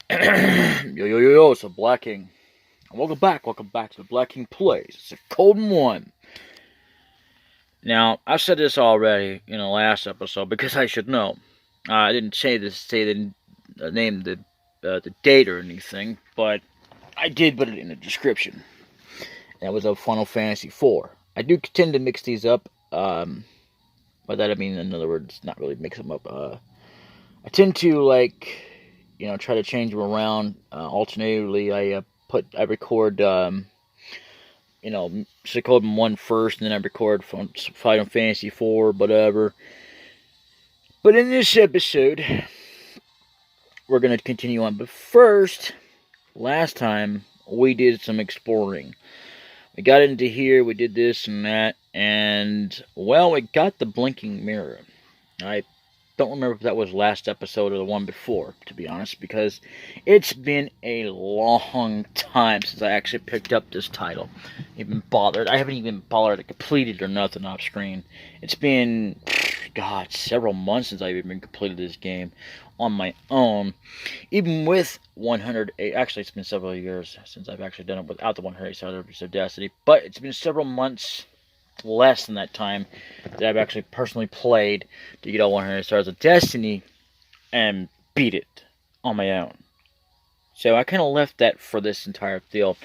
Yo, it's DaBLackKing. Welcome back to the Black King Plays. It's a cold one. Now, I said this already in the last episode because I should know. I didn't say the name, the date or anything, but I did put it in the description. That was of Final Fantasy IV. I do tend to mix these up. By that I mean, in other words, not really mix them up. I tend to try to change them around alternatively. I record Suikoden 1 first, and then I record Final Fantasy 4, whatever. But in this episode, we're going to continue on. But first, last time, we did some exploring. We got into here, we did this and that, and, well, we got the blinking mirror. I don't remember if that was last episode or the one before, to be honest, because it's been a long time since I actually picked up this title. I haven't even bothered to complete it or nothing off screen. It's been, God, several months since I've even completed this game on my own. Even with 108, actually it's been several years since I've actually done it without the 108 Stars of Destiny, but it's been several months less than that time that I've actually personally played to get all 100 Stars of Destiny and beat it on my own. So I kind of left that for this entire deal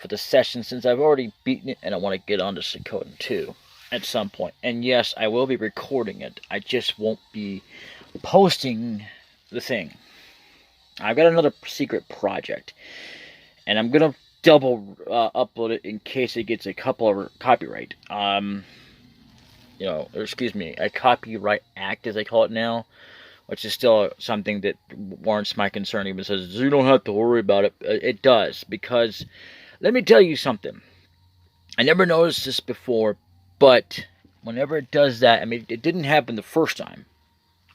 for the session, since I've already beaten it and I want to get on to Suikoden 2 at some point. And yes, I will be recording it. I just won't be posting the thing. I've got another secret project, and I'm going to double upload it in case it gets a couple of copyright. A copyright act, as they call it now, which is still something that warrants my concern. Even says you don't have to worry about it. It does, because let me tell you something. I never noticed this before, but whenever it does that, I mean, it didn't happen the first time,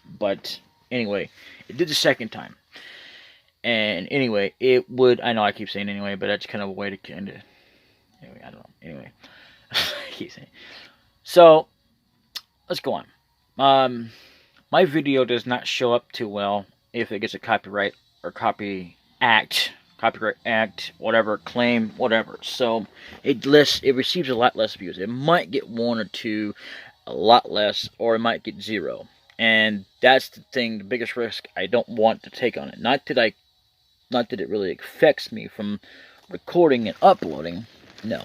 but anyway, it did the second time. And anyway, it would, I know I keep saying anyway, but that's kind of a way to kind of, anyway, I don't know, anyway, I keep saying. So, let's go on. My video does not show up too well if it gets a copyright or copyright act, whatever, claim, whatever. So, it receives a lot less views. It might get 1 or 2, a lot less, or it might get 0. And that's the thing, the biggest risk I don't want to take on it. Not that it really affects me from recording and uploading. No,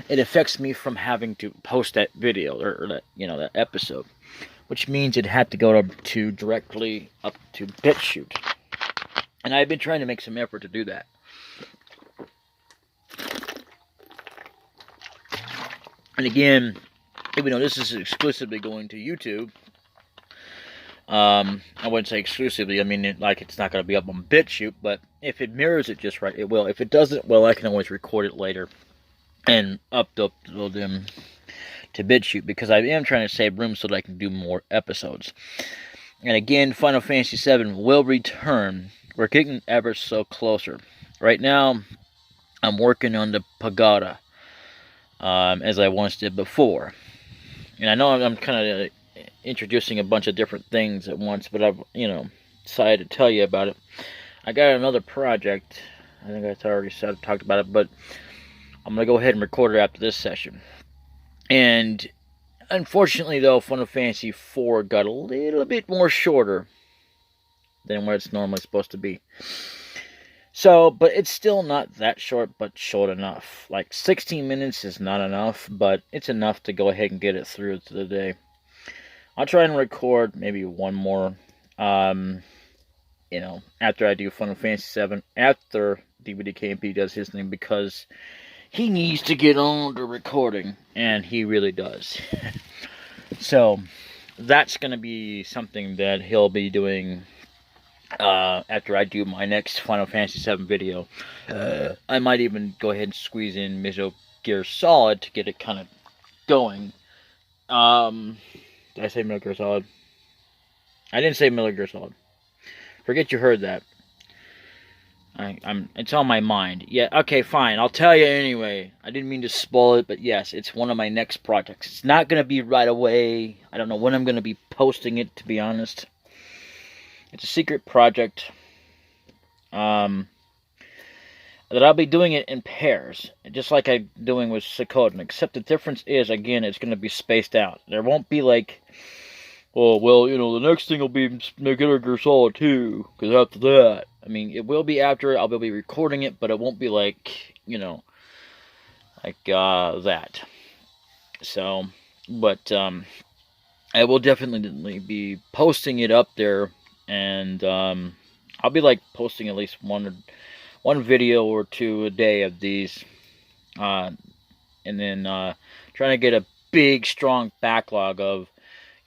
it affects me from having to post that video or that episode, which means it had to go to directly up to BitChute, and I've been trying to make some effort to do that. And again, even though this is exclusively going to YouTube. I wouldn't say exclusively. I mean, it's not going to be up on BitChute, but if it mirrors it just right, it will. If it doesn't, well, I can always record it later and upload them to BitChute, because I am trying to save room so that I can do more episodes. And again, Final Fantasy VII will return. We're getting ever so closer. Right now, I'm working on the Pagoda, as I once did before. And I know I'm kind of introducing a bunch of different things at once, but I've, decided to tell you about it. I got another project. I think I already talked about it, but I'm going to go ahead and record it after this session. And unfortunately, though, Final Fantasy IV got a little bit more shorter than what it's normally supposed to be. So, but it's still not that short, but short enough. Like, 16 minutes is not enough, but it's enough to go ahead and get it through to the day. I'll try and record maybe one more, after I do Final Fantasy VII, after DaBLackKing does his thing, because he needs to get on to recording, and he really does. So, that's going to be something that he'll be doing after I do my next Final Fantasy VII video. I might even go ahead and squeeze in Metal Gear Solid to get it kind of going. Did I say Metal Gear Solid? I didn't say Metal Gear Solid. Forget you heard that. It's on my mind. Yeah, okay, fine. I'll tell you anyway. I didn't mean to spoil it, but yes, it's one of my next projects. It's not going to be right away. I don't know when I'm going to be posting it, to be honest. It's a secret project. that I'll be doing it in pairs, just like I'm doing with Suikoden, except the difference is, again, it's going to be spaced out. There won't be like, oh, well, the next thing will be Metal Gear Solid 2, because after that, I mean, it will be after it, I'll be recording it, but it won't be like, that. So, but, I will definitely be posting it up there, and, I'll be, like, posting at least one video or two a day of these, and then trying to get a big, strong backlog of,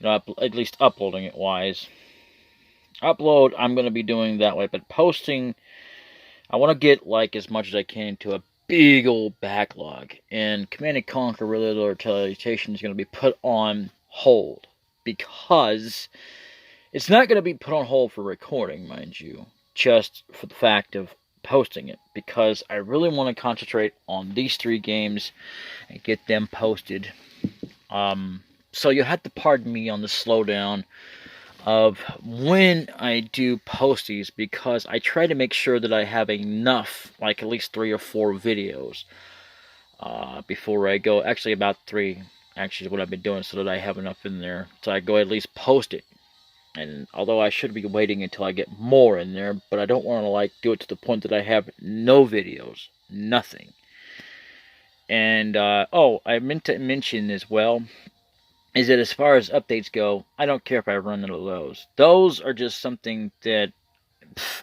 at least uploading it wise. Upload, I'm going to be doing that way, but posting, I want to get like as much as I can to a big old backlog. And Command & Conquer Related Retaliation is going to be put on hold, because it's not going to be put on hold for recording, mind you, just for the fact of posting it, because I really want to concentrate on these 3 games and get them posted. So you'll have to pardon me on the slowdown of when I do post these, because I try to make sure that I have enough, like at least 3 or 4 videos before I go. Actually, about 3 actually is what I've been doing, so that I have enough in there so I go at least post it. And although I should be waiting until I get more in there, but I don't want to do it to the point that I have no videos, nothing. And I meant to mention as well is that as far as updates go, I don't care if I run into those. Those are just something that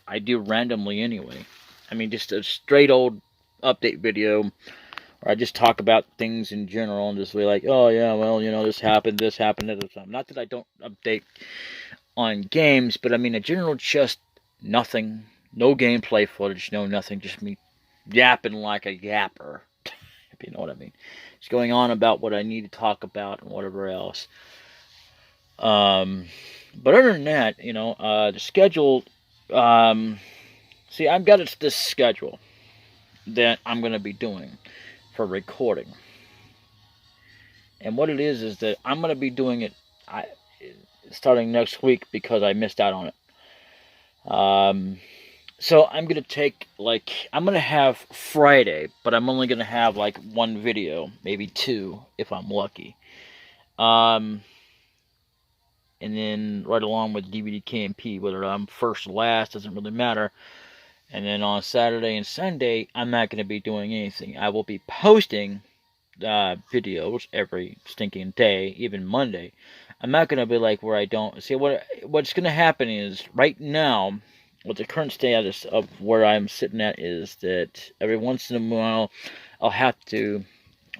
I do randomly anyway. I mean, just a straight old update video, or I just talk about things in general and just be like, oh yeah, well, this happened, this happened. Not that I don't update on games, but I mean, in general, just nothing. No gameplay footage, no nothing. Just me yapping like a yapper, if you know what I mean. Just going on about what I need to talk about and whatever else. But other than that, the schedule, see, I've got this schedule that I'm going to be doing for recording. And what it is that I'm going to be doing it starting next week, because I missed out on it. So I'm going to take, I'm going to have Friday, but I'm only going to have, 1 video, maybe 2, if I'm lucky. And then right along with DVD KMP, whether I'm first or last, doesn't really matter. And then on Saturday and Sunday, I'm not going to be doing anything. I will be posting videos every stinking day, even Monday. I'm not going to be where I don't... See, what's going to happen is, right now, what the current status of where I'm sitting at is that every once in a while, I'll have to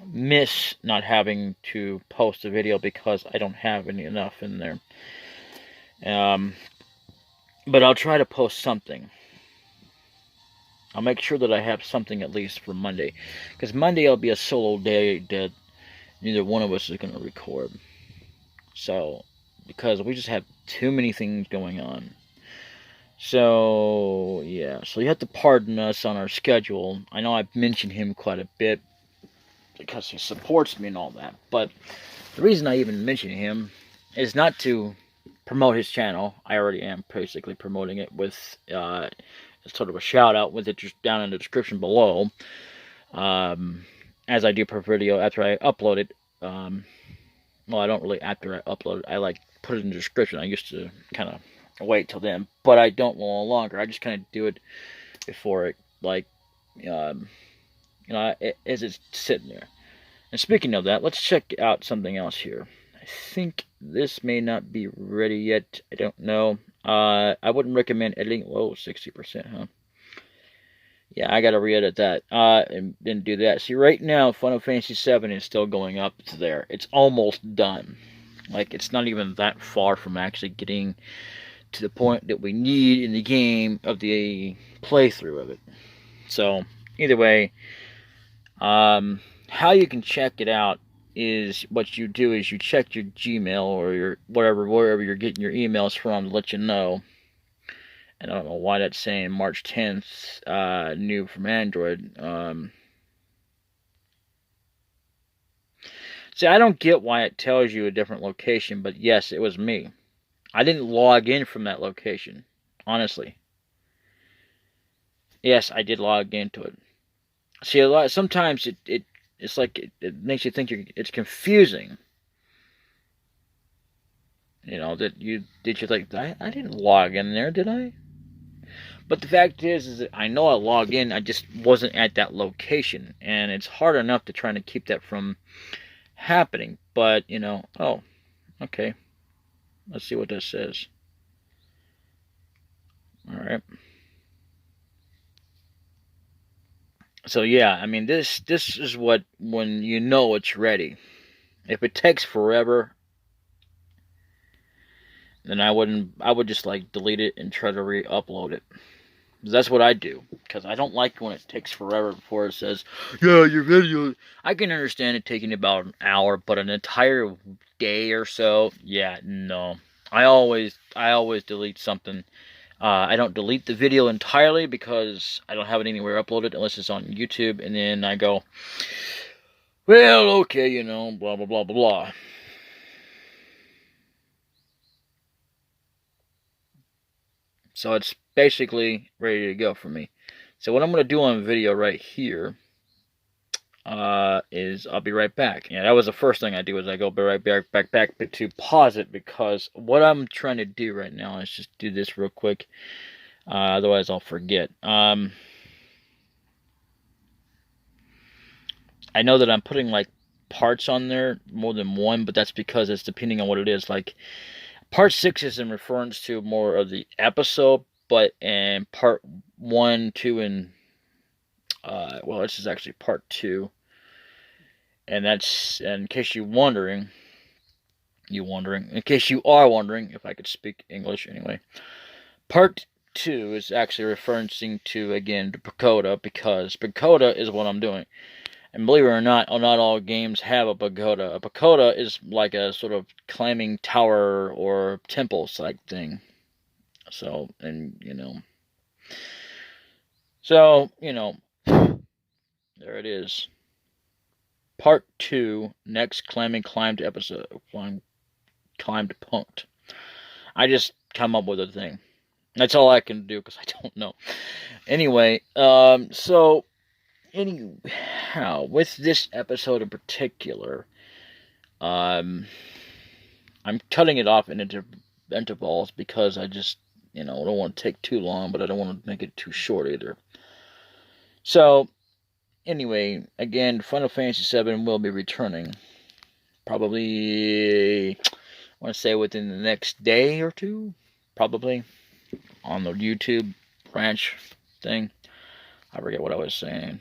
miss not having to post a video because I don't have enough in there. But I'll try to post something. I'll make sure that I have something at least for Monday. Because Monday will be a solo day that neither one of us is going to record. So, because we just have too many things going on. So, yeah. So you have to pardon us on our schedule. I know I've mentioned him quite a bit because he supports me and all that. But the reason I even mention him is not to promote his channel. I already am basically promoting it with sort of a shout out with it just down in the description below. As I do per video after I upload it. Well, I don't really after I upload it. I put it in the description. I used to kind of wait till then, but I don't no longer. I just kind of do it before it, as it's sitting there. And speaking of that, let's check out something else here. I think this may not be ready yet. I don't know. I wouldn't recommend editing. Whoa, 60%, huh? Yeah, I gotta re-edit that. And then do that. See, right now, Final Fantasy VII is still going up to there. It's almost done. It's not even that far from actually getting to the point that we need in the game of the playthrough of it. So, either way, how you can check it out is what you do is you check your Gmail or your wherever you're getting your emails from to let you know. And I don't know why that's saying March 10th, new from Android. See, I don't get why it tells you a different location, but yes, it was me. I didn't log in from that location, honestly. Yes, I did log into it. See, sometimes it's like it makes you think it's confusing. You know, that you like, I didn't log in there, did I? But the fact is that I know I logged in, I just wasn't at that location, and it's hard enough to try to keep that from happening. But oh, okay, let's see what this says. All right. So yeah, I mean, this is what, when you know it's ready. If it takes forever, then I would just like delete it and try to re-upload it. That's what I do, because I don't like when it takes forever before it says, yeah, your video. I can understand it taking about an hour, but an entire day or so, yeah, no. I always delete something. I don't delete the video entirely because I don't have it anywhere uploaded unless it's on YouTube, and then I go, well, okay, blah, blah, blah, blah, blah. So it's basically ready to go for me. So what I'm going to do on video right here is I'll be right back. Yeah, that was the first thing I do, is I go right back to pause it, because what I'm trying to do right now is just do this real quick. Otherwise I'll forget. I know that I'm putting like parts on there, more than one, but that's because it's depending on what it is. Like part 6 is in reference to more of the episode, but in part 1, 2, and well, this is actually part 2. And that's, in case you're wondering, in case you are wondering, if I could speak English anyway, part 2 is actually referencing to, again, the pagoda, because pagoda is what I'm doing. And believe it or not all games have a pagoda. A pagoda is like a sort of climbing tower or temple type thing. So, and so, there it is. Part 2, next climbed episode, climbed punct. I just come up with a thing. That's all I can do, because I don't know. Anyway, so anyhow, with this episode in particular, I'm cutting it off in intervals, because I just, I don't want to take too long, but I don't want to make it too short either. So, anyway, again, Final Fantasy VII will be returning. Probably, I want to say within the next day or two. Probably. On the YouTube branch thing. I forget what I was saying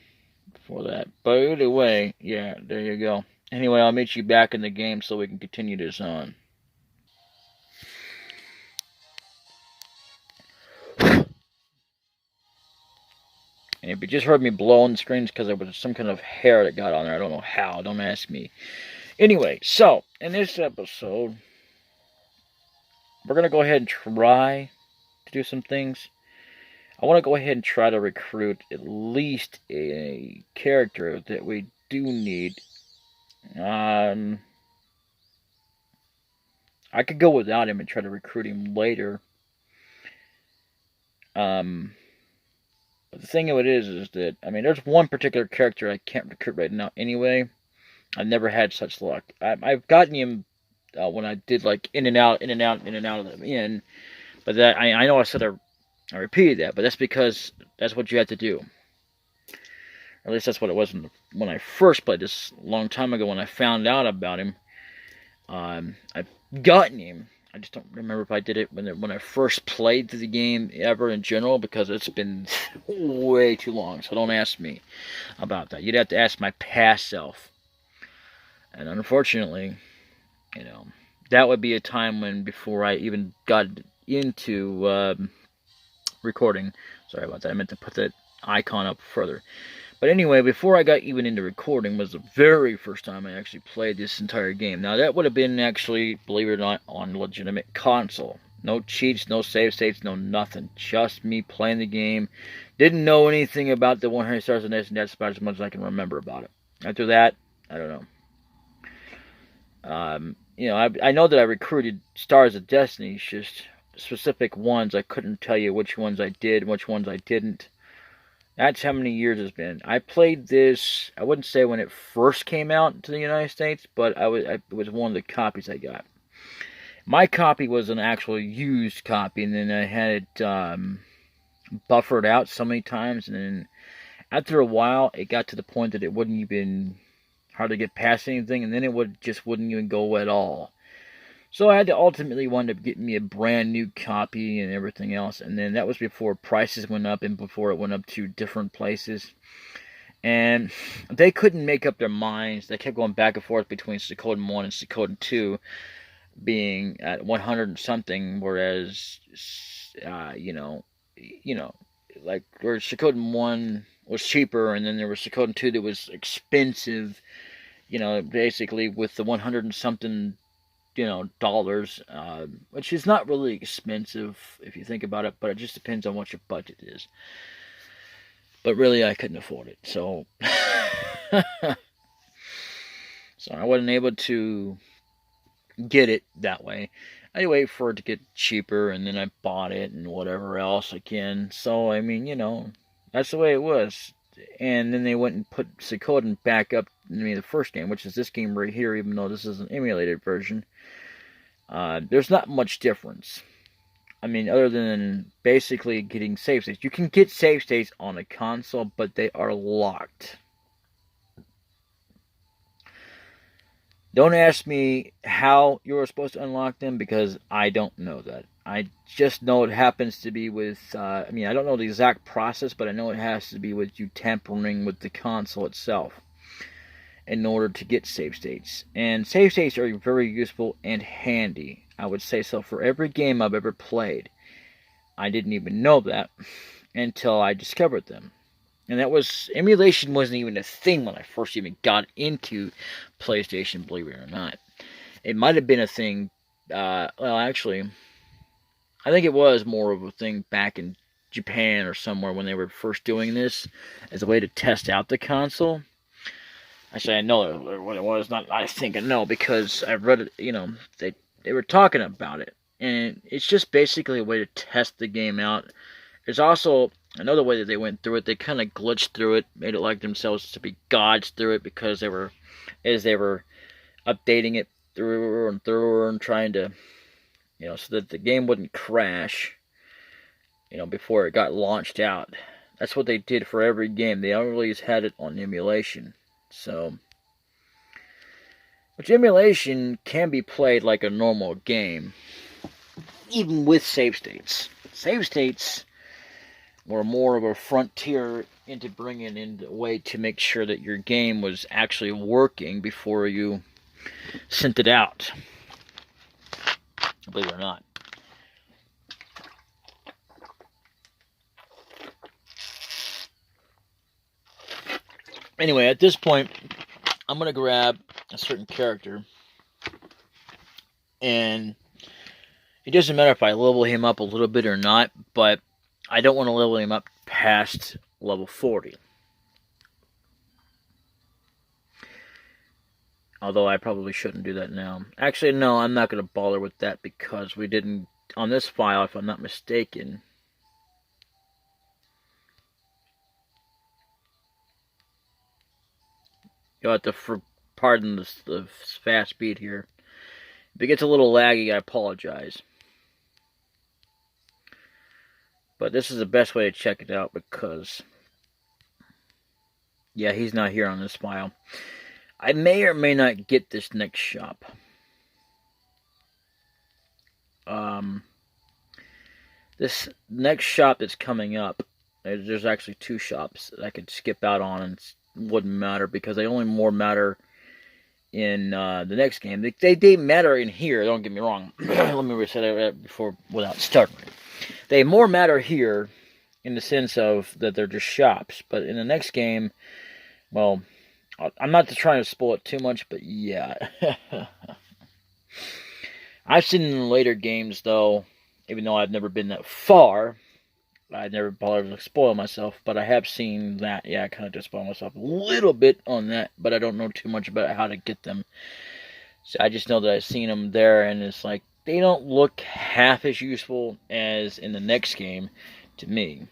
before that. But either way, yeah, there you go. Anyway, I'll meet you back in the game so we can continue this on. And if you just heard me blow on the screens, because there was some kind of hair that got on there. I don't know how. Don't ask me. Anyway, so, in this episode, we're going to go ahead and try to do some things. I want to go ahead and try to recruit at least a character that we do need. I could go without him and try to recruit him later. But the thing of it is that, I mean, there's one particular character I can't recruit right now anyway. I've never had such luck. I've gotten him when I did like in and out of the inn. But that, I know I said I repeated that, but that's because that's what you had to do. Or at least that's what it was when I first played this a long time ago. When I found out about him, I've gotten him. I just don't remember if I did it when I first played the game ever in general, because it's been way too long. So don't ask me about that. You'd have to ask my past self. And unfortunately, that would be a time when, before I even got into recording. Sorry about that. I meant to put that icon up further. But anyway, before I got even into recording was the very first time I actually played this entire game. Now, that would have been actually, believe it or not, on a legitimate console. No cheats, no save states, no nothing. Just me playing the game. Didn't know anything about the 100 Stars of this, and that's about as much as I can remember about it. After that, I don't know. I know that I recruited Stars of Destiny. It's just specific ones. I couldn't tell you which ones I did, which ones I didn't. That's how many years it's been. I played this, I wouldn't say when it first came out to the United States, but it was one of the copies I got. My copy was an actual used copy, and then I had it buffered out so many times, and then after a while, it got to the point that it wouldn't even hardly get past anything, and then it wouldn't even go at all. So I had to ultimately wind up getting me a brand new copy and everything else, and then that was before prices went up and before it went up to different places. And they couldn't make up their minds. They kept going back and forth between Suikoden 1 and Suikoden 2 being at 100 and something, whereas, like where Suikoden 1 was cheaper, and then there was Suikoden 2 that was expensive, basically with the 100 and something, dollars, which is not really expensive if you think about it, but it just depends on what your budget is. But really, I couldn't afford it, so so I wasn't able to get it that way. I waited for it to get cheaper, and then I bought it and whatever else again. So I mean, that's the way it was. And then they went and put Suikoden back up in the first game, which is this game right here, even though this is an emulated version. There's not much difference. I mean, other than basically getting save states. You can get save states on a console, but they are locked. Don't ask me how you're supposed to unlock them, because I don't know that. I just know it happens to be with, I don't know the exact process, but I know it has to be with you tampering with the console itself in order to get save states. And save states are very useful and handy. I would say so for every game I've ever played. I didn't even know that until I discovered them. And emulation wasn't even a thing when I first even got into PlayStation, believe it or not. It might have been a thing, actually, I think it was more of a thing back in Japan or somewhere when they were first doing this as a way to test out the console. Actually, I know what it was. Not I think I know, because I read it. They were talking about it, and it's just basically a way to test the game out. There's also another way that they went through it. They kind of glitched through it, made it like themselves to be gods through it, because they were updating it through and trying to, so that the game wouldn't crash, before it got launched out. That's what they did for every game. They always had it on emulation. So, which emulation can be played like a normal game, even with save states. Save states were more of a frontier into bringing in a way to make sure that your game was actually working before you sent it out. Believe it or not. Anyway, at this point, I'm going to grab a certain character, and it doesn't matter if I level him up a little bit or not, but I don't want to level him up past level 40. Although I probably shouldn't do that now. Actually, no, I'm not going to bother with that, because we didn't, on this file, if I'm not mistaken, you'll have to pardon the fast speed here. If it gets a little laggy, I apologize. But this is the best way to check it out, because, yeah, he's not here on this file. I may or may not get this next shop. This next shop that's coming up, there's actually two shops that I could skip out on, and it wouldn't matter, because they only more matter in the next game. They matter in here, don't get me wrong. Let me say that before, without stuttering. They more matter here in the sense of that they're just shops, but in the next game, well, I'm not trying to spoil it too much, but yeah. I've seen in later games, though, even though I've never been that far, I've never bothered to spoil myself, but I have seen that. Yeah, I kind of just spoiled myself a little bit on that, but I don't know too much about how to get them. So I just know that I've seen them there, and it's like, they don't look half as useful as in the next game to me.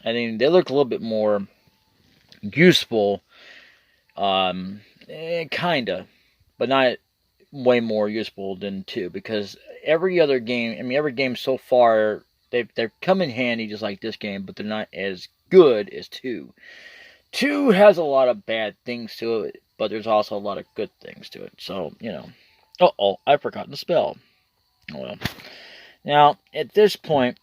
I mean, they look a little bit more useful, kinda, but not way more useful than 2, because every other game, I mean, every game so far, they've come in handy just like this game, but they're not as good as 2. 2 has a lot of bad things to it, but there's also a lot of good things to it. So, you know. Uh-oh, I've forgotten the spell. Oh well. Now, at this point,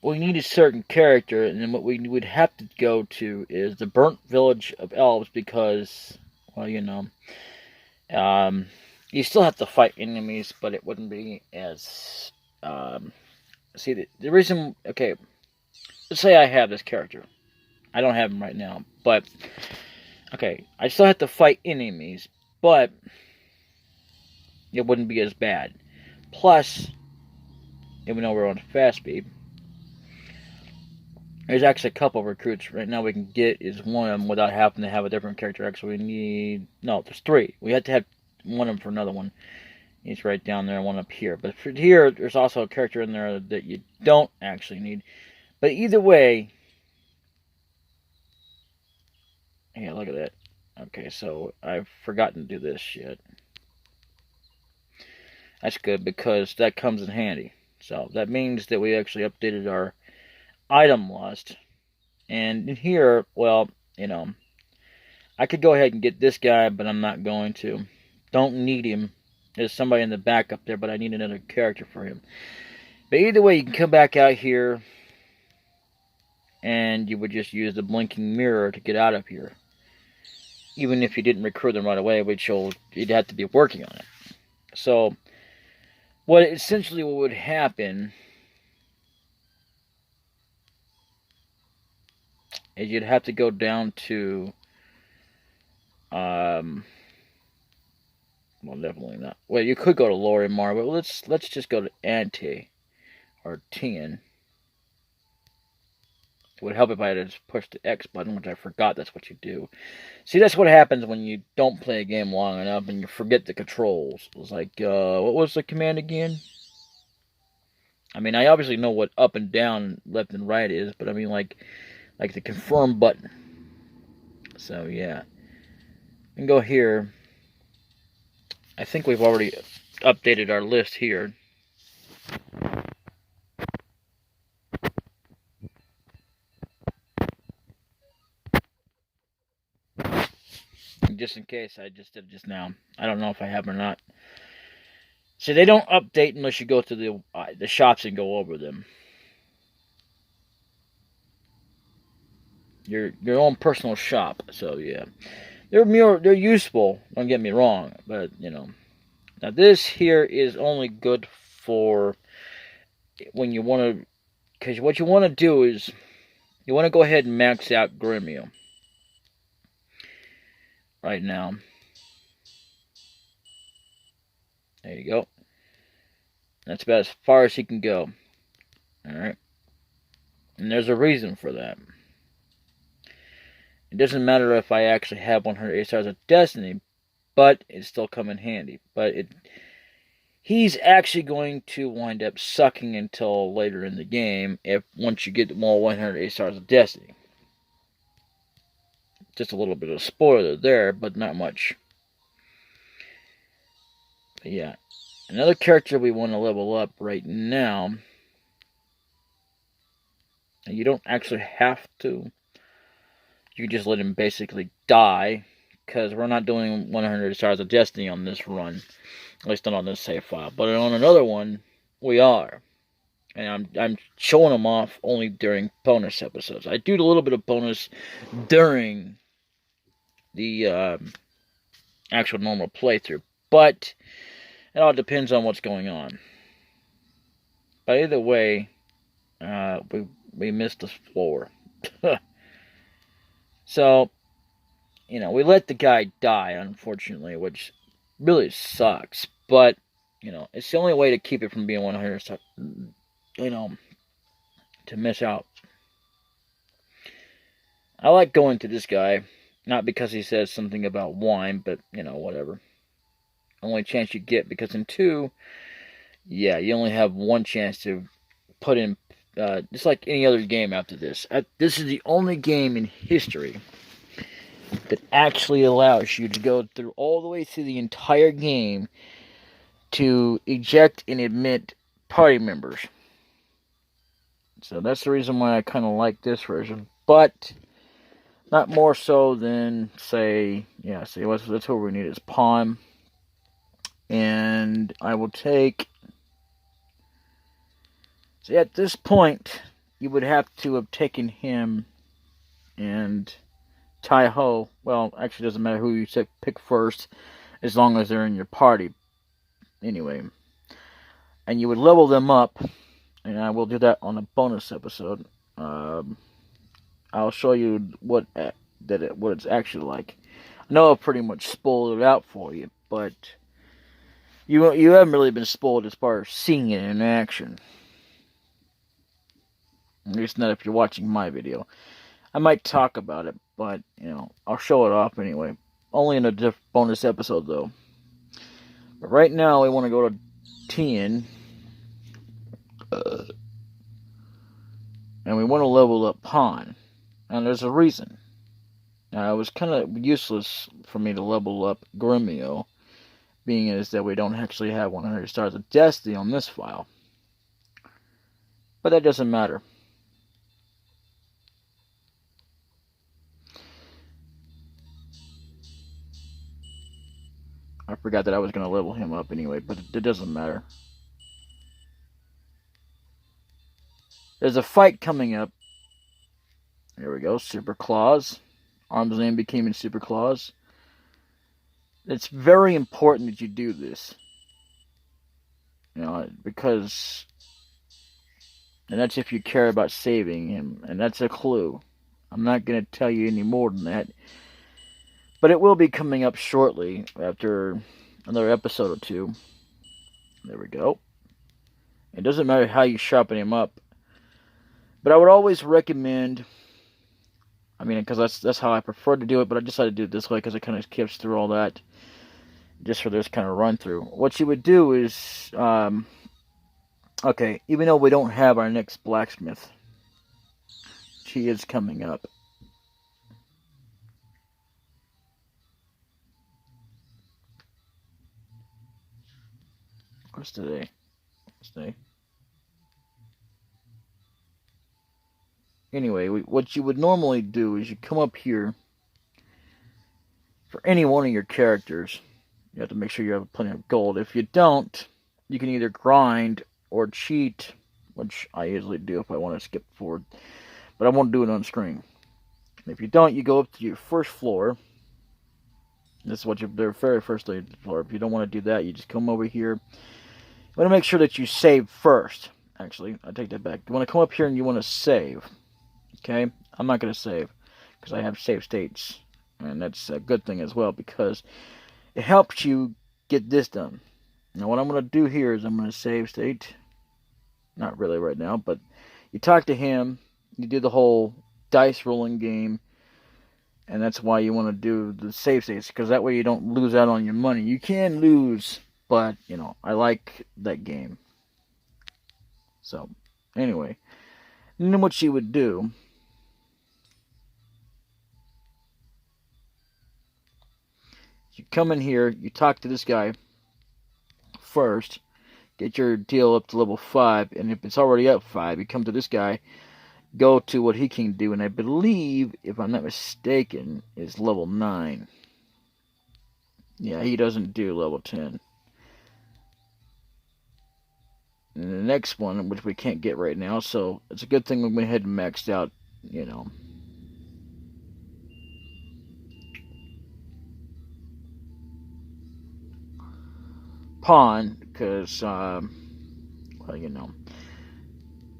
we need a certain character, and then what we would have to go to is the burnt village of elves, because, well, you know, you still have to fight enemies, but it wouldn't be as, see, the reason, okay, let's say I have this character. I don't have him right now, but, okay, I still have to fight enemies, but it wouldn't be as bad. Plus, even though we're on fast speed, there's actually a couple of recruits right now we can get is one of them without having to have a different character. Actually, we need, no, there's 3. We have to have one of them for another one. He's right down there and one up here. But for here, there's also a character in there that you don't actually need. But either way, yeah, look at that. Okay, so I've forgotten to do this shit. That's good because that comes in handy. So that means that we actually updated our item list. And in here, well, you know, I could go ahead and get this guy, but I'm not going to. Don't need him. There's somebody in the back up there, but I need another character for him. But either way, you can come back out here, and you would just use the blinking mirror to get out of here. Even if you didn't recruit them right away, which you'd have to be working on it. So, what essentially would happen is you'd have to go down to, well, definitely not. Well, you could go to Lorimar, but let's just go to Ante or Tien. It would help if I had to push the X button, which I forgot that's what you do. See, that's what happens when you don't play a game long enough and you forget the controls. It's like, what was the command again? I mean, I obviously know what up and down, left and right is, but I mean, like the confirm button. So, yeah. And go here. I think we've already updated our list here. Just in case, I just did it just now. I don't know if I have or not. See, they don't update unless you go to the shops and go over them. Your own personal shop. So yeah, they're useful. Don't get me wrong, but you know, now this here is only good for when you want to, because what you want to do is you want to go ahead and max out Gremio right now. There you go. That's about as far as he can go. Alright. And there's a reason for that. It doesn't matter if I actually have 108 Stars of Destiny, but it's still come in handy. But he's actually going to wind up sucking until later in the game once you get more 108 Stars of Destiny. Just a little bit of spoiler there, but not much. But yeah. Another character we want to level up right now. And you don't actually have to. You can just let him basically die. Because we're not doing 100 Stars of Destiny on this run. At least not on this save file. But on another one, we are. And I'm showing them off only during bonus episodes. I do a little bit of bonus during the actual normal playthrough. But it all depends on what's going on. But either way, we missed the floor. So, you know, we let the guy die, unfortunately, which really sucks. But, you know, it's the only way to keep it from being 100, you know, to miss out. I like going to this guy, not because he says something about wine, but, you know, whatever. Only chance you get, because in 2, yeah, you only have one chance to put in just like any other game after this. This is the only game in history that actually allows you to go through all the way through the entire game to eject and admit party members. So that's the reason why I kind of like this version, but not more so than, say, that's what we need is pawn. And I will take, so at this point, you would have to have taken him and Tai-Ho. Well, actually, it doesn't matter who you pick first, as long as they're in your party. Anyway, and you would level them up, and I will do that on a bonus episode. I'll show you what it's actually like. I know I've pretty much spoiled it out for you, but you haven't really been spoiled as far as seeing it in action. At least not if you're watching my video. I might talk about it, but I'll show it off anyway. Only in a bonus episode though. But right now we want to go to 10. And we want to level up pawn. And there's a reason. Now, it was kind of useless for me to level up Gremio, being is that we don't actually have 100 stars of destiny on this file. But that doesn't matter. I forgot that I was going to level him up anyway, but it doesn't matter. There's a fight coming up. Here we go, Super Claws. Arm's name became in Super Claws. It's very important that you do this. Because... And that's if you care about saving him. And that's a clue. I'm not going to tell you any more than that. But it will be coming up shortly after another episode or two. There we go. It doesn't matter how you sharpen him up. But I would always recommend... because that's how I prefer to do it. But I decided to do it this way because it kind of skips through all that. Just for this kind of run through. What you would do is... okay, even though we don't have our next blacksmith, she is coming up. What's today? Anyway, what you would normally do is you come up here for any one of your characters. You have to make sure you have plenty of gold. If you don't, you can either grind or cheat, which I usually do if I want to skip forward. But I won't do it on screen. If you don't, you go up to your first floor. This is what their very first floor. If you don't want to do that, you just come over here. You want to make sure that you save first. Actually, I take that back. You want to come up here and you want to save. Okay? I'm not going to save because I have save states. And that's a good thing as well because it helps you get this done. Now what I'm going to do here is I'm going to save state. Not really right now, but you talk to him. You do the whole dice rolling game. And that's why you want to do the save states, because that way you don't lose out on your money. You can lose, but, I like that game. So, anyway. And then what you would do... You come in here, you talk to this guy first, get your deal up to level 5, and if it's already up 5, you come to this guy, go to what he can do, and I believe, if I'm not mistaken, is level 9. Yeah, he doesn't do level 10. And the next one, which we can't get right now, so it's a good thing we went ahead and maxed out, pawn, because,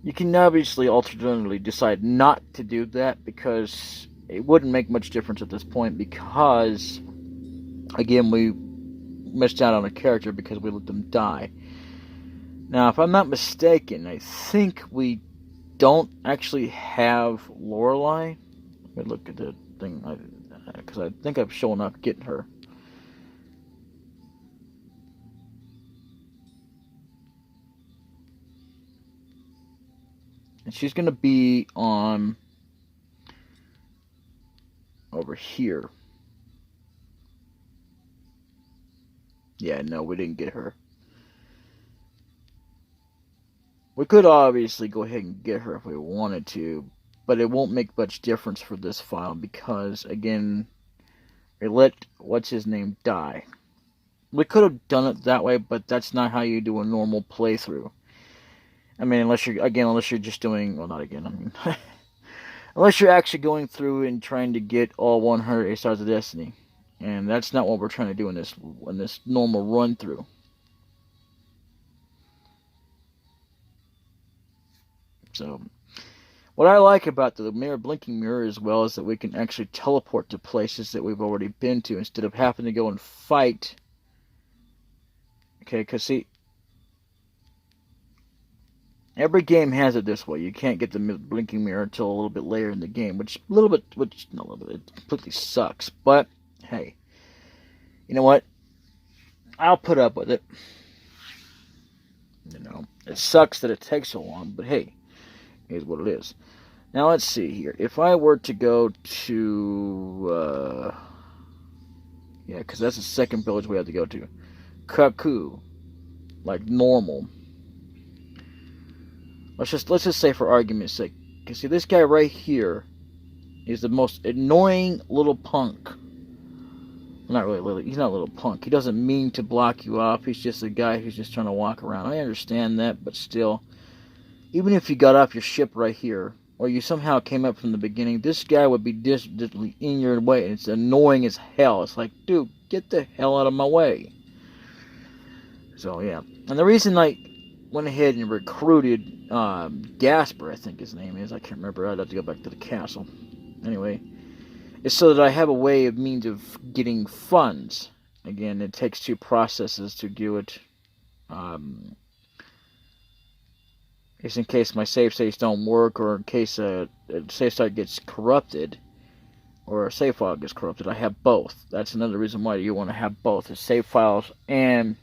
you can obviously alternatively decide not to do that, because it wouldn't make much difference at this point, because, again, we missed out on a character because we let them die. Now, if I'm not mistaken, I think we don't actually have Lorelei. Let me look at the thing, because I think I've shown up getting her. And she's going to be on over here. Yeah, no, we didn't get her. We could obviously go ahead and get her if we wanted to, but it won't make much difference for this file because, again, we let what's-his-name die. We could have done it that way, but that's not how you do a normal playthrough. I mean, unless you're just doing, well, not again, I mean, unless you're actually going through and trying to get all 100 Stars of Destiny. And that's not what we're trying to do in this normal run-through. So, what I like about the blinking mirror as well is that we can actually teleport to places that we've already been to instead of having to go and fight. Okay, because see, every game has it this way. You can't get the blinking mirror until a little bit later in the game, which it completely sucks. But hey, you know what? I'll put up with it. You know, it sucks that it takes so long, but hey, here's what it is. Now let's see here. If I were to go to, yeah, because that's the second village we have to go to, Kaku, like normal. Let's just say for argument's sake, because see this guy right here is the most annoying little punk. Not really little. He's not a little punk. He doesn't mean to block you off. He's just a guy who's just trying to walk around. I understand that, but still, even if you got off your ship right here, or you somehow came up from the beginning, this guy would be distantly in your way, and it's annoying as hell. It's like, dude, get the hell out of my way. So yeah, and the reason I went ahead and recruited Gasper, I think his name is. I can't remember. I'd have to go back to the castle. Anyway, is so that I have a means of getting funds. Again, it takes 2 processes to do it. Just in case my save states don't work, or in case a save state gets corrupted, or a save file gets corrupted, I have both. That's another reason why you want to have both, is save files and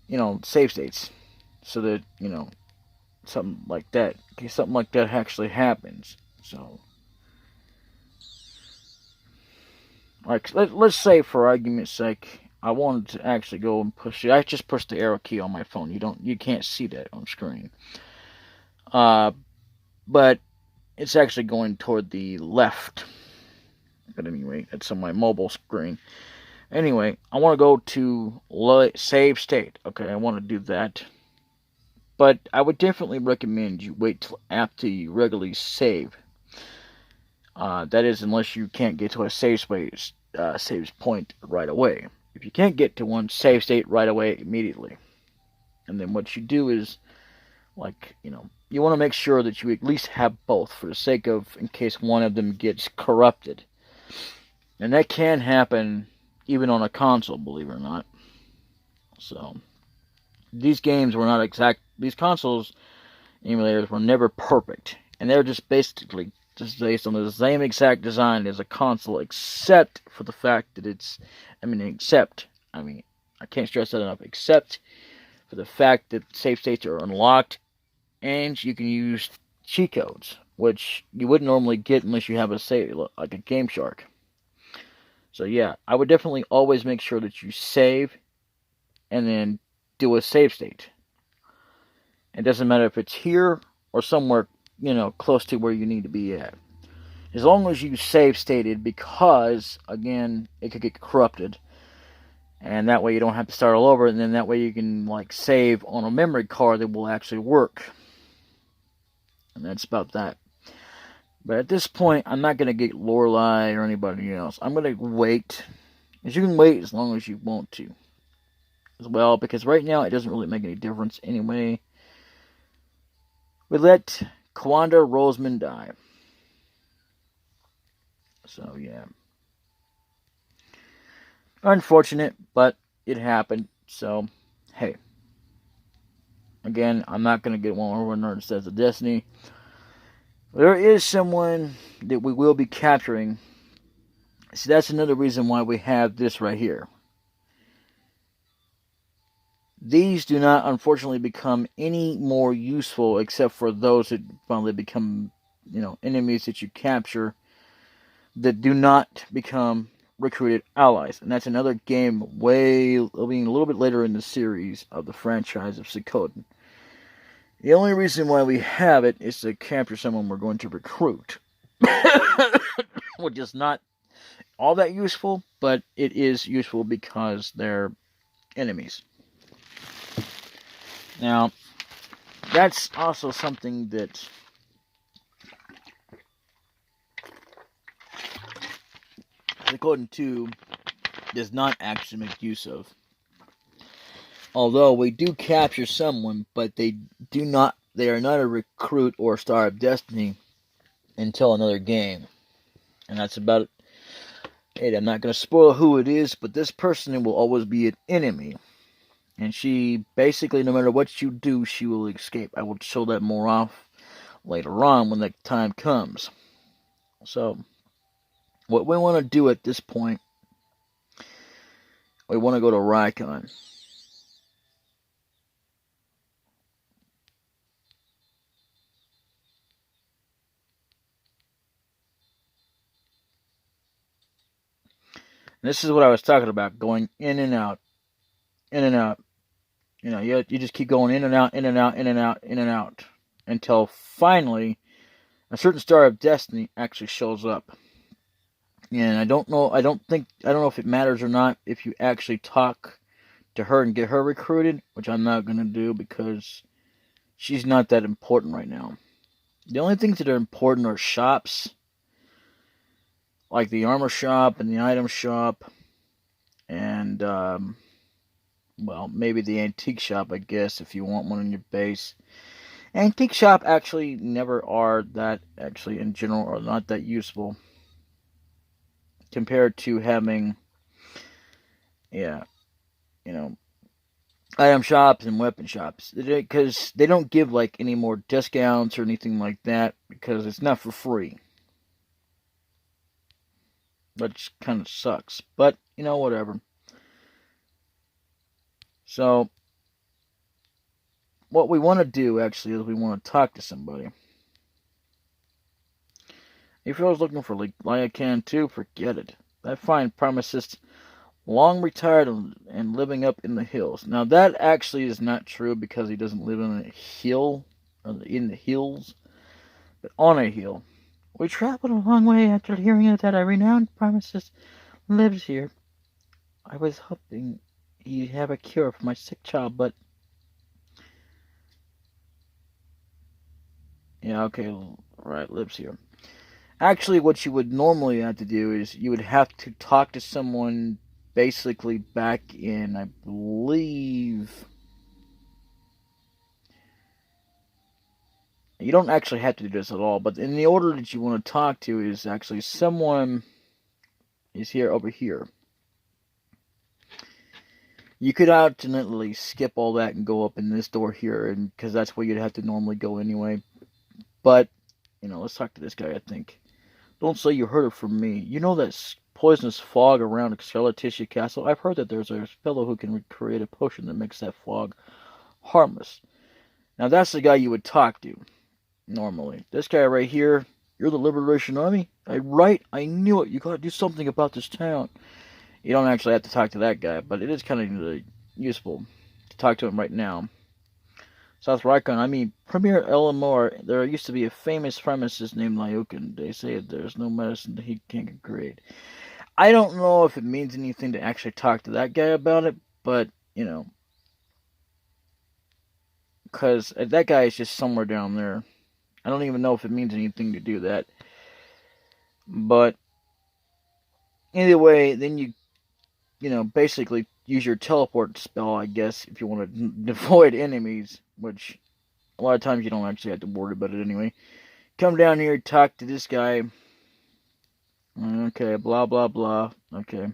you know, save states, so that, you know, something like that, in case something like that actually happens. So, like, let's say for argument's sake, I wanted to actually go and push it. I just pushed the arrow key on my phone. You can't see that on screen. But it's actually going toward the left. But anyway, it's on my mobile screen. Anyway, I want to go to save state. Okay, I want to do that. But I would definitely recommend you wait till after you regularly save. That is, unless you can't get to a saves point right away. If you can't get to one, save state right away immediately. And then what you do is, like, you know, you want to make sure that you at least have both, for the sake of, in case one of them gets corrupted. And that can happen even on a console, believe it or not. So, these games were not these consoles emulators were never perfect. And they're just basically just based on the same exact design as a console, except for the fact that I can't stress that enough, except for the fact that save states are unlocked, and you can use cheat codes, which you wouldn't normally get unless you have a save, like a Game Shark. So yeah, I would definitely always make sure that you save, and then do a save state. It doesn't matter if it's here, or somewhere, you know, close to where you need to be at. As long as you save stated, because, again, it could get corrupted. And that way you don't have to start all over, and then that way you can, like, save on a memory card that will actually work. And that's about that. But at this point, I'm not going to get Lorelei or anybody else. I'm going to wait. Because you can wait as long as you want to. As well, because right now it doesn't really make any difference anyway. We let Kwanda Roseman die. So, yeah. Unfortunate, but it happened. So, hey. Again, I'm not going to get 100 Stars of Destiny. There is someone that we will be capturing. See, that's another reason why we have this right here. These do not, unfortunately, become any more useful except for those that finally become, enemies that you capture that do not become recruited allies. And that's another game a little bit later in the series of the franchise of Suikoden. The only reason why we have it is to capture someone we're going to recruit. Which is not all that useful, but it is useful because they're enemies. Now, that's also something that Suikoden 2 does not actually make use of. Although we do capture someone, but they are not a recruit or Star of Destiny until another game. And that's about it. Hey, I'm not going to spoil who it is, but this person will always be an enemy. And she, basically, no matter what you do, she will escape. I will show that more off later on when the time comes. So, what we want to do at this point, we want to go to Rykon. And this is what I was talking about, going in and out, in and out. You just keep going in and out, in and out, in and out, in and out, until finally a certain Star of Destiny actually shows up. And I don't know if it matters or not if you actually talk to her and get her recruited, which I'm not going to do because she's not that important right now. The only things that are important are shops, like the armor shop and the item shop, and, maybe the antique shop, I guess, if you want one in your base. Antique shop actually never are that, actually, in general, are not that useful compared to having, item shops and weapon shops. Because they don't give, any more discounts or anything like that, because it's not for free. Which kind of sucks. But, whatever. So, what we want to do, actually, is we want to talk to somebody. If I was looking for DaBLackKing 2, forget it. That fine pharmacist, long retired and living up in the hills. Now, that actually is not true because he doesn't live in a hill, or in the hills, but on a hill. We traveled a long way after hearing that a renowned pharmacist lives here. I was hoping he'd have a cure for my sick child, but... Yeah, okay, right, lives here. Actually, what you would normally have to do is you would have to talk to someone basically back in, I believe... You don't actually have to do this at all, but in the order that you want to talk to is actually someone is here over here. You could alternately skip all that and go up in this door here, and because that's where you'd have to normally go anyway. But, let's talk to this guy, I think. Don't say you heard it from me. You know that poisonous fog around Excelaticia Castle? I've heard that there's a fellow who can create a potion that makes that fog harmless. Now, that's the guy you would talk to, normally. This guy right here, you're the Liberation Army? I knew it. You gotta do something about this town. You don't actually have to talk to that guy, but it is kind of useful to talk to him right now. South Rykon, Premier Elamore, there used to be a famous pharmacist named Lyukin. They say there's no medicine that he can't create. I don't know if it means anything to actually talk to that guy about it, but, because that guy is just somewhere down there. I don't even know if it means anything to do that. But, either way, then you basically use your teleport spell, I guess, if you want to avoid enemies, which a lot of times you don't actually have to worry about it anyway. Come down here, talk to this guy. Okay, blah, blah, blah. Okay.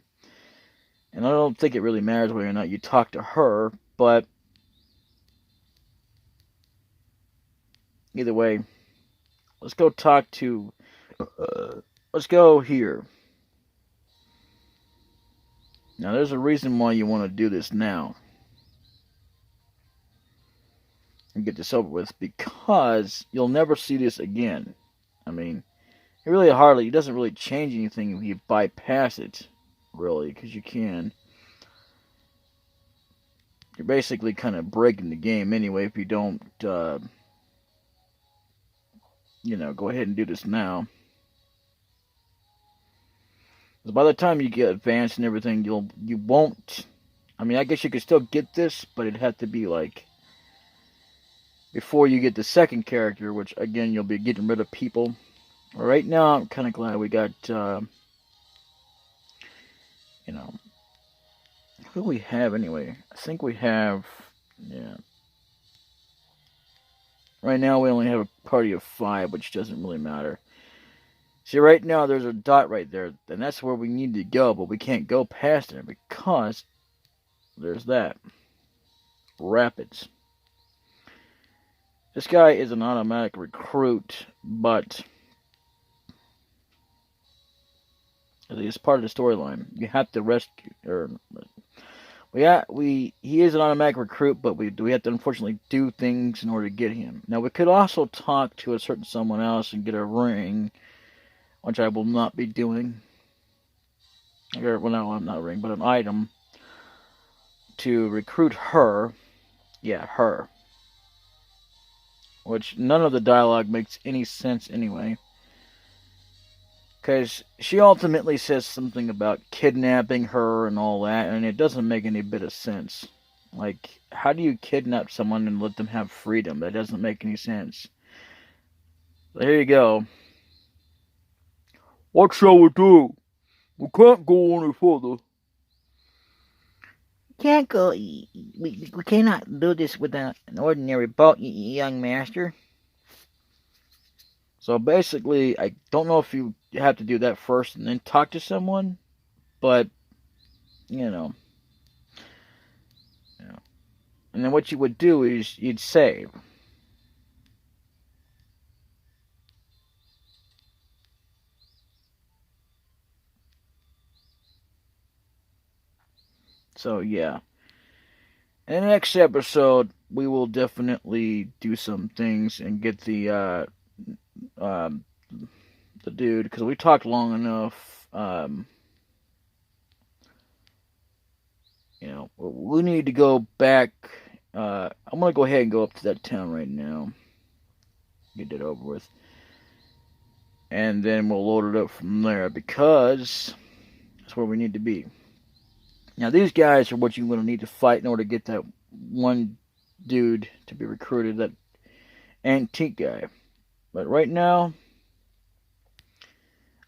And I don't think it really matters whether or not you talk to her, but either way, let's go talk to... let's go here. Now, there's a reason why you want to do this now. and get this over with, because you'll never see this again. I mean, it doesn't really change anything if you bypass it, really, because you can. You're basically kind of breaking the game anyway if you don't, go ahead and do this now. Because by the time you get advanced and everything, you won't. I mean, I guess you could still get this, but it'd have to be like before you get the second character, which again you'll be getting rid of people. Right now, I'm kind of glad we got, who do we have anyway? I think we have, yeah. Right now we only have a party of 5, which doesn't really matter. See, right now there's a dot right there, and that's where we need to go, but we can't go past it because there's that. Rapids. This guy is an automatic recruit, but it's part of the storyline. You have to rescue, he is an automatic recruit, but we have to unfortunately do things in order to get him. Now, we could also talk to a certain someone else and get a ring, which I will not be doing. Well, no, not a ring, but an item to recruit her. Yeah, her. Which none of the dialogue makes any sense anyway. Because she ultimately says something about kidnapping her and all that, and it doesn't make any bit of sense. Like, how do you kidnap someone and let them have freedom? That doesn't make any sense. So here you go. What shall we do? We can't go any further. Can't go. We cannot do this without an ordinary boat, young master. So basically, I don't know if you have to do that first and then talk to someone, but, And then what you would do is you'd save. So, yeah. In the next episode, we will definitely do some things and get the dude, because we talked long enough. We need to go back. I'm going to go ahead and go up to that town right now. Get it over with. And then we'll load it up from there, because that's where we need to be. Now, these guys are what you're going to need to fight in order to get that one dude to be recruited, that antique guy. But right now,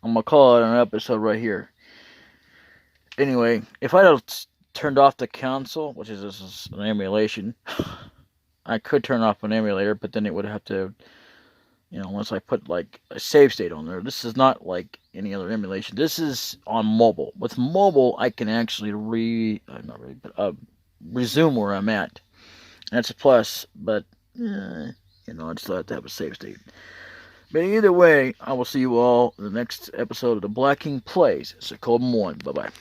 I'm going to call it an episode right here. Anyway, if I had turned off the console, which is an emulation, I could turn off an emulator, but then it would have to, once I put like a save state on there. This is not like any other emulation. This is on mobile. With mobile, I can actually resume where I'm at. That's a plus, but I still have to have a save state. But either way, I will see you all in the next episode of DaBLackKing Plays. It's a Cold 1. Bye-bye.